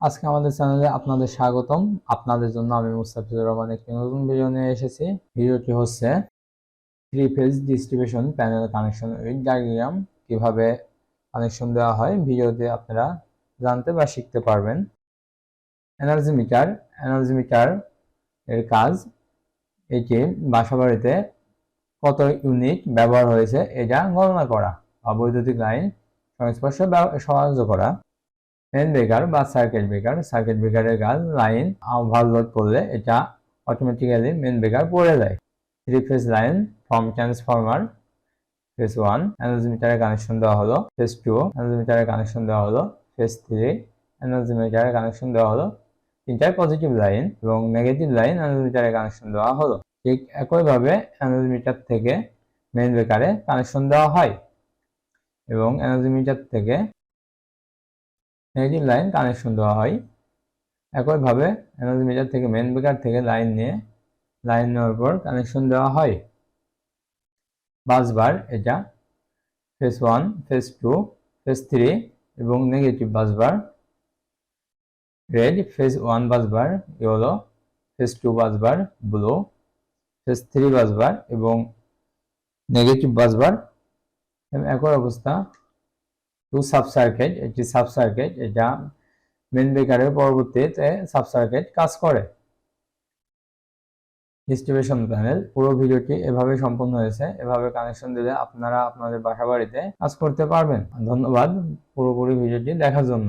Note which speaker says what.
Speaker 1: আজকে আমাদের চ্যানেলে আপনাদের স্বাগতম। আপনাদের জন্য আমি মুস্তাফিজুর রহমান একটি নতুন ভিডিও নিয়ে এসেছি। ভিডিওটি হচ্ছে 3 phase distribution panel connection with diagram কিভাবে কানেকশন দেওয়া হয় ভিডিওতে আপনারা জানতে বা শিখতে পারবেন। এনার্জি মিটার এর কাজ এটি বাসাবাড়িতে কত ইউনিট ব্যবহার হয়েছে এটা গণনা করা বা বৈদ্যুতিক লাইন সংস্পর্শে সাহায্য করা। মেইন ব্রেকার বা সার্কিট ব্রেকারের কাজ লাইন ওভারলোড করলে এটা অটোমেটিক্যালি মেইন ব্রেকার পড়ে যায়। 3 phase line from transformer phase 1 energy মিটারের কানেকশন দেওয়া হলো, ফেজ 2 এনার্জি মিটারের কানেকশন দেওয়া হলো, ফেজ 3 এনার্জি মিটারের কানেকশন দেওয়া হলো। তিনটায় পজিটিভ লাইন এবং নেগেটিভ লাইন এনার্জি মিটারের কানেকশন দেওয়া হলো। ঠিক একইভাবে এনার্জি মিটার থেকে মেইন ব্রেকারে কানেকশন দেওয়া হয় এবং এনার্জি মিটার থেকে নেগেটিভ লাইন কানেকশন দেওয়া হয়। একইভাবে এনার্জি মিটার থেকে মেইন ব্রেকার থেকে লাইন নেওয়ার পর কানেকশন দেওয়া হয়। বাসবার এটা ফেজ 1, ফেজ 2, ফেজ 3 এবং negative বাসবার red, phase 1 বাসবার yellow, phase 2 বাসবার blue, phase 3 বাসবার এবং নেগেটিভ বাসবার। একই অবস্থা 2 সাব সার্কিট, এটি সাব সার্কিট, এটা মেইন ব্রেকারের পরবর্তীতে সাব সার্কিট কাজ করে। ডিস্ট্রিবিউশন প্যানেল পুরো ভিডিওটি এভাবে সম্পন্ন হয়েছে। এভাবে কানেকশন দিলে আপনারা আপনাদের বাসাবাড়িতে কাজ করতে পারবেন। ধন্যবাদ পুরোপুরি ভিডিওটি দেখার জন্য।